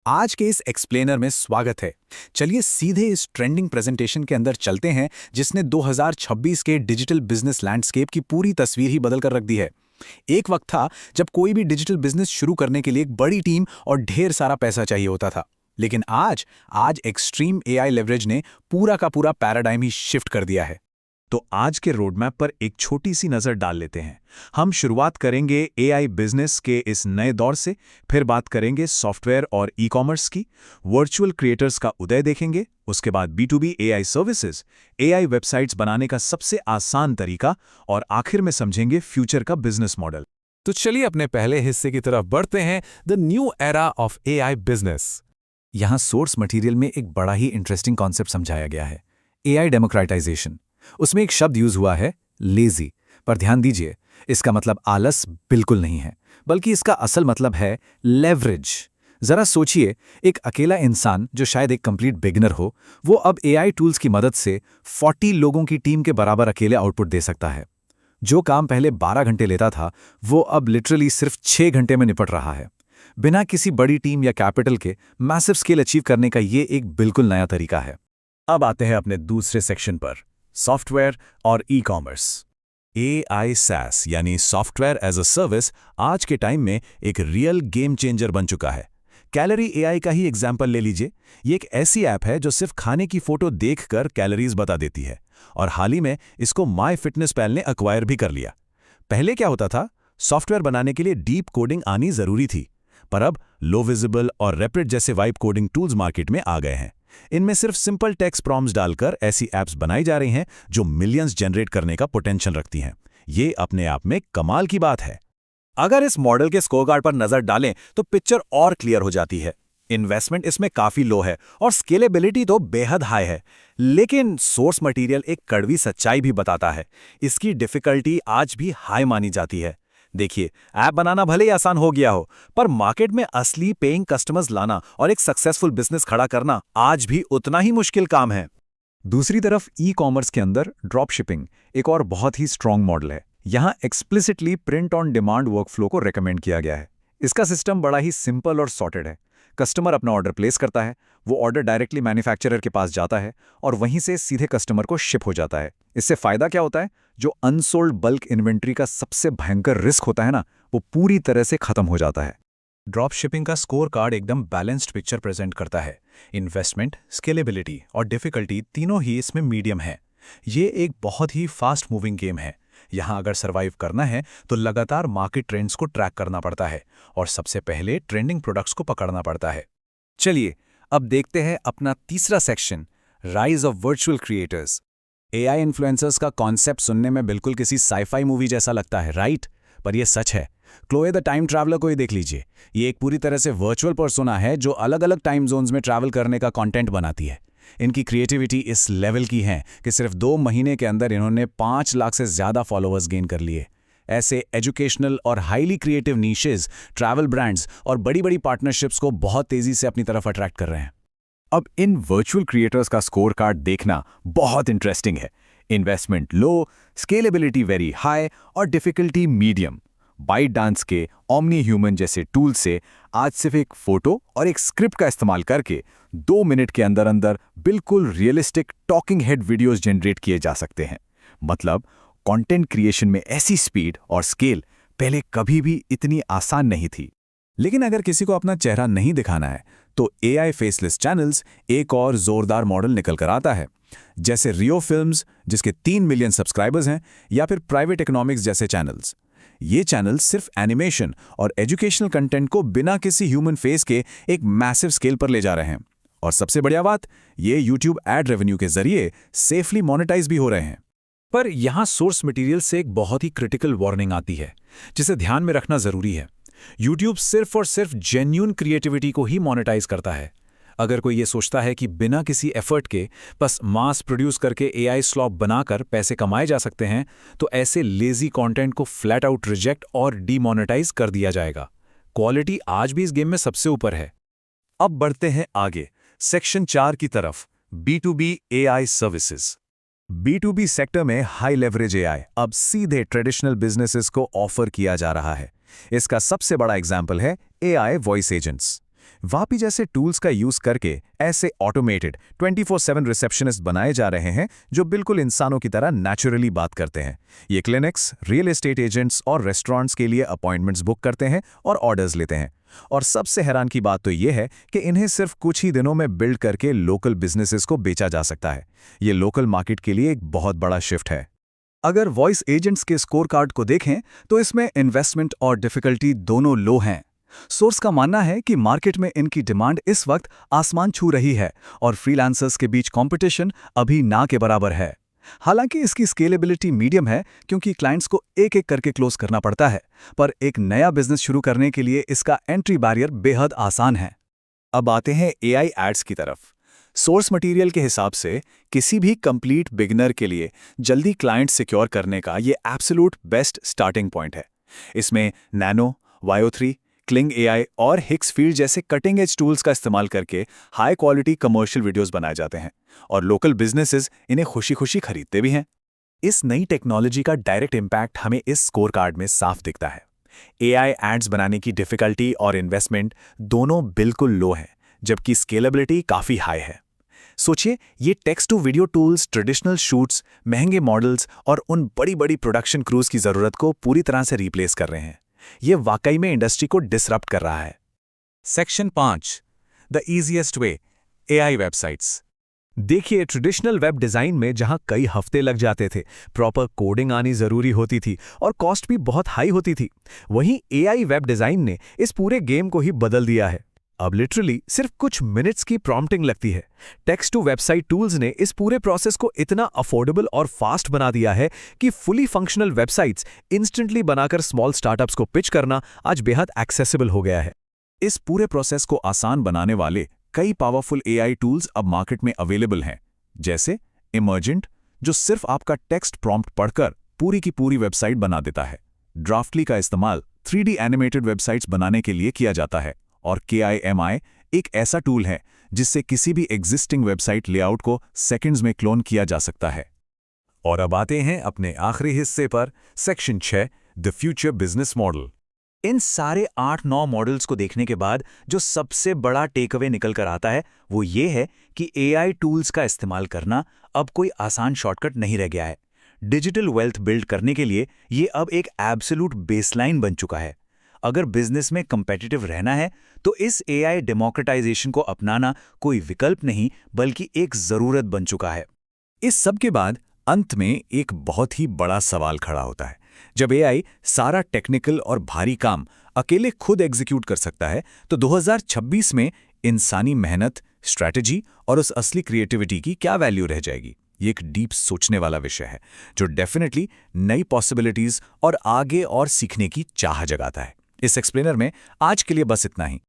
आज के इस एक्सप्लेनर में स्वागत है। चलिए सीधे इस ट्रेंडिंग प्रेजेंटेशन के अंदर चलते हैं जिसने 2026 के डिजिटल बिजनेस लैंडस्केप की पूरी तस्वीर ही बदल कर रख दी है। एक वक्त था जब कोई भी डिजिटल बिजनेस शुरू करने के लिए एक बड़ी टीम और ढेर सारा पैसा चाहिए होता था। लेकिन आज एक्सट्रीम एआई लेवरेज ने पूरा का पूरा पैराडाइम ही शिफ्ट कर दिया है। तो आज के रोडमैप पर एक छोटी सी नज़र डाल लेते हैं। हम शुरुआत करेंगे एआई बिजनेस के इस नए दौर से, फिर बात करेंगे सॉफ्टवेयर और ई कॉमर्स की, वर्चुअल क्रिएटर्स का उदय देखेंगे, उसके बाद B2B AI services, AI websites बनाने का सबसे आसान तरीका और आखिर में समझेंगे फ्यूचर का बिजनेस मॉडल। तो चलिए अपने पहले हिस्से की तरफ बढ़ते हैं, the new era of AI business. यहाँ सोर्स मटेरियल में एक बड़ा ही इंटरेस्टिंग कॉन्सेप्ट समझाया गया है, एआई डेमोक्रेटाइजेशन। उसमें एक शब्द यूज हुआ है लेजी, पर ध्यान दीजिए, इसका मतलब आलस बिल्कुल नहीं है, बल्कि इसका असल मतलब है लेवरेज। जरा सोचिए, एक अकेला इंसान जो शायद एक कंप्लीट बिगिनर हो, वो अब एआई टूल्स की मदद से 40 लोगों की टीम के बराबर अकेले आउटपुट दे सकता है। जो काम पहले 12 घंटे लेता था, वो अब लिटरली सिर्फ 6 घंटे में निपट रहा है। बिना किसी बड़ी टीम या कैपिटल के मैसिव स्केल अचीव करने का ये एक बिल्कुल नया तरीका है। अब आते हैं अपने दूसरे सेक्शन पर, सॉफ्टवेयर और ई कॉमर्स। एआई SaaS यानी सॉफ्टवेयर एज अ सर्विस आज के टाइम में एक रियल गेम चेंजर बन चुका है। कैलोरी एआई का ही एग्जाम्पल ले लीजिए। ये एक ऐसी ऐप है जो सिर्फ खाने की फोटो देखकर कैलोरीज बता देती है, और हाल ही में इसको MyFitnessPal ने अक्वायर भी कर लिया। पहले क्या होता था, सॉफ्टवेयर बनाने के लिए डीप कोडिंग आनी जरूरी थी, पर अब लो विजिबल और रैपिड जैसे वाइब कोडिंग टूल्स मार्केट में आ गए हैं। इनमें सिर्फ सिंपल टेक्स्ट प्रॉम्प्ट्स डालकर ऐसी ऐप्स बनाई जा रही हैं जो मिलियंस जनरेट करने का पोटेंशियल रखती हैं। ये अपने आप में कमाल की बात है। अगर इस मॉडल के स्कोरकार्ड पर नजर डालें तो पिक्चर और क्लियर हो जाती है। इन्वेस्टमेंट इसमें काफी लो है और स्केलेबिलिटी तो बेहद हाई है। लेकिन सोर्स मटेरियल एक कड़वी सच्चाई भी बताता है, इसकी डिफिकल्टी आज भी हाई मानी जाती है। देखिए, ऐप बनाना भले ही आसान हो गया हो, पर मार्केट में असली पेइंग कस्टमर्स लाना और एक सक्सेसफुल बिजनेस खड़ा करना आज भी उतना ही मुश्किल काम है। दूसरी तरफ ई कॉमर्स के अंदर ड्रॉप शिपिंग एक और बहुत ही स्ट्रॉन्ग मॉडल है। यहाँ explicitly print on demand workflow को रेकमेंड किया गया है। इसका सिस्टम बड़ा ही सिंपल और सॉर्टेड है। कस्टमर अपना ऑर्डर प्लेस करता है, वो ऑर्डर डायरेक्टली मैन्युफैक्चरर के पास जाता है और वहीं से सीधे कस्टमर को शिप हो जाता है। इससे फायदा क्या होता है, जो अनसोल्ड बल्क इन्वेंट्री का सबसे भयंकर रिस्क होता है ना, वो पूरी तरह से खत्म हो जाता है। ड्रॉप शिपिंग का स्कोर कार्ड एकदम बैलेंस्ड पिक्चर प्रेजेंट करता है। इन्वेस्टमेंट, स्केलेबिलिटी और डिफिकल्टी तीनों ही इसमें मीडियम है। ये एक बहुत ही फास्ट मूविंग गेम है। यहाँ अगर सर्वाइव करना है तो लगातार मार्केट ट्रेंड्स को ट्रैक करना पड़ता है और सबसे पहले ट्रेंडिंग प्रोडक्ट्स को पकड़ना पड़ता है। चलिए अब देखते हैं अपना तीसरा section, rise of virtual creators. AI influencers का कॉन्सेप्ट सुनने में बिल्कुल किसी साइफाई मूवी जैसा लगता है, राइट? पर यह सच है। क्लोए द टाइम ट्रैवलर को ही देख लीजिए। ये एक पूरी तरह से वर्चुअल पर्सोना है जो अलग अलग टाइम जोन्स में ट्रैवल करने का कंटेंट बनाती है। इनकी क्रिएटिविटी इस लेवल की है कि सिर्फ 2 महीने के अंदर इन्होंने 5 लाख से ज़्यादा फॉलोअर्स गेन कर लिए। ऐसे एजुकेशनल और highly creative niches, travel brands और बड़ी बड़ी पार्टनरशिप्स को बहुत तेज़ी से अपनी तरफ अट्रैक्ट कर रहे हैं। अब इन वर्चुअल क्रिएटर्स का स्कोर कार्ड देखना बहुत इंटरेस्टिंग है। इन्वेस्टमेंट लो, स्केलेबिलिटी वेरी हाई और डिफिकल्टी मीडियम। ByteDance के ओमनी ह्यूमन जैसे टूल से आज सिर्फ एक फोटो और एक स्क्रिप्ट का इस्तेमाल करके 2 मिनट के अंदर अंदर बिल्कुल realistic talking head videos generate किए जा सकते हैं। मतलब कंटेंट क्रिएशन में ऐसी स्पीड और स्केल पहले कभी भी इतनी आसान नहीं थी। लेकिन अगर किसी को अपना चेहरा नहीं दिखाना है तो एआई फेसलेस चैनल्स एक और जोरदार मॉडल निकल कर आता है, जैसे रियो फिल्म्स जिसके 3 मिलियन सब्सक्राइबर्स हैं, या फिर प्राइवेट इकोनॉमिक्स जैसे चैनल्स। ये चैनल्स सिर्फ एनिमेशन और एजुकेशनल कंटेंट को बिना किसी ह्यूमन फेस के एक मैसिव स्केल पर ले जा रहे हैं। और सबसे बढ़िया बात, ये यूट्यूब एड रेवेन्यू के जरिए सेफली मोनेटाइज भी हो रहे हैं। पर यहाँ सोर्स मटेरियल से एक बहुत ही क्रिटिकल वार्निंग आती है, जिसे ध्यान में रखना जरूरी है। यूट्यूब सिर्फ और सिर्फ जेन्युइन क्रिएटिविटी को ही मोनेटाइज करता है। अगर कोई ये सोचता है कि बिना किसी एफर्ट के बस मास प्रोड्यूस करके एआई स्लॉप बनाकर पैसे कमाए जा सकते हैं, तो ऐसे लेजी कंटेंट को फ्लैट आउट रिजेक्ट और डीमोनेटाइज कर दिया जाएगा। क्वालिटी आज भी इस गेम में सबसे ऊपर है। अब बढ़ते हैं आगे, सेक्शन 4 की तरफ, B2B AI services. B2B sector में हाई लेवरेज एआई अब सीधे ट्रेडिशनल बिजनेसेस को ऑफर किया जा रहा है। इसका सबसे बड़ा एग्जाम्पल है एआई वॉइस एजेंट्स। वापी जैसे टूल्स का यूज करके ऐसे ऑटोमेटेड 24/7 रिसेप्शनिस्ट बनाए जा रहे हैं जो बिल्कुल इंसानों की तरह नेचुरली बात करते हैं। ये क्लिनिक्स, रियल एस्टेट एजेंट्स और रेस्टोरेंट्स के लिए अपॉइंटमेंट्स बुक करते हैं और ऑर्डर्स लेते हैं। और सबसे हैरान की बात तो ये है कि इन्हें सिर्फ कुछ ही दिनों में बिल्ड करके लोकल बिजनेसेस को बेचा जा सकता है। ये लोकल मार्केट के लिए एक बहुत बड़ा शिफ्ट है। अगर वॉइस एजेंट्स के स्कोर कार्ड को देखें तो इसमें इन्वेस्टमेंट और डिफिकल्टी दोनों लो हैं। सोर्स का मानना है कि मार्केट में इनकी डिमांड इस वक्त आसमान छू रही है और फ्रीलांसर्स के बीच कंपटीशन अभी ना के बराबर है। हालांकि इसकी स्केलेबिलिटी मीडियम है क्योंकि क्लाइंट्स को एक एक करके क्लोज करना पड़ता है, पर एक नया बिजनेस शुरू करने के लिए इसका एंट्री बैरियर बेहद आसान है। अब आते हैं एआई एड्स की तरफ। सोर्स मटेरियल के हिसाब से किसी भी कंप्लीट बिगिनर के लिए जल्दी क्लाइंट सिक्योर करने का ये एब्सोल्यूट बेस्ट स्टार्टिंग पॉइंट है। इसमें नैनो, वायो3, क्लिंग एआई और हिक्सफील्ड जैसे कटिंग एज टूल्स का इस्तेमाल करके हाई क्वालिटी कमर्शियल वीडियोस बनाए जाते हैं और लोकल बिजनेसेस इन्हें खुशी खुशी खरीदते भी हैं। इस नई टेक्नोलॉजी का डायरेक्ट इम्पैक्ट हमें इस स्कोर कार्ड में साफ दिखता है। एआई एड्स बनाने की डिफिकल्टी और इन्वेस्टमेंट दोनों बिल्कुल लो हैं, जबकि स्केलेबिलिटी काफ़ी हाई है। सोचिए, ये text to video tools traditional shoots, महंगे मॉडल्स और उन बड़ी बड़ी प्रोडक्शन क्रूज की ज़रूरत को पूरी तरह से रिप्लेस कर रहे हैं। ये वाकई में इंडस्ट्री को डिसरप्ट कर रहा है। Section 5, the easiest way, AI websites. देखिए, ट्रेडिशनल वेब डिज़ाइन में जहां कई हफ्ते लग जाते थे, प्रॉपर कोडिंग आनी ज़रूरी होती थी और कॉस्ट भी बहुत हाई होती थी, वहीं एआई वेब डिज़ाइन ने इस पूरे गेम को ही बदल दिया है। अब लिटरली सिर्फ कुछ मिनट्स की प्रॉम्प्टिंग लगती है। टेक्स्ट टू वेबसाइट टूल्स ने इस पूरे प्रोसेस को इतना अफोर्डेबल और फास्ट बना दिया है कि फुली फंक्शनल वेबसाइट्स इंस्टेंटली बनाकर स्मॉल स्टार्टअप्स को पिच करना आज बेहद एक्सेसिबल हो गया है। इस पूरे प्रोसेस को आसान बनाने वाले कई पावरफुल एआई टूल्स अब मार्केट में अवेलेबल हैं, जैसे इमर्जेंट, जो सिर्फ आपका टेक्स्ट प्रॉम्प्ट पढ़कर पूरी की पूरी वेबसाइट बना देता है। ड्राफ्टली का इस्तेमाल 3D एनिमेटेड वेबसाइट्स बनाने के लिए किया जाता है, और KIMI एक ऐसा टूल है जिससे किसी भी एग्जिस्टिंग वेबसाइट लेआउट को सेकंड्स में क्लोन किया जा सकता है। और अब आते हैं अपने आखिरी हिस्से पर, section 6, the future business model. इन सारे 8-9 मॉडल्स को देखने के बाद जो सबसे बड़ा टेकअवे निकल कर आता है वो ये है कि एआई टूल्स का इस्तेमाल करना अब कोई आसान शॉर्टकट नहीं रह गया है। डिजिटल वेल्थ बिल्ड करने के लिए ये अब एक एब्सोल्यूट बेसलाइन बन चुका है। अगर बिजनेस में कंपेटिटिव रहना है तो इस एआई डेमोक्रेटाइजेशन को अपनाना कोई विकल्प नहीं बल्कि एक जरूरत बन चुका है। इस सब के बाद अंत में एक बहुत ही बड़ा सवाल खड़ा होता है। जब एआई सारा टेक्निकल और भारी काम अकेले खुद एग्जीक्यूट कर सकता है, तो 2026 में इंसानी मेहनत, स्ट्रैटेजी और उस असली क्रिएटिविटी की क्या वैल्यू रह जाएगी? ये एक डीप सोचने वाला विषय है जो डेफिनेटली नई पॉसिबिलिटीज और आगे और सीखने की चाह जगाता है। इस एक्सप्लेनर में आज के लिए बस इतना ही।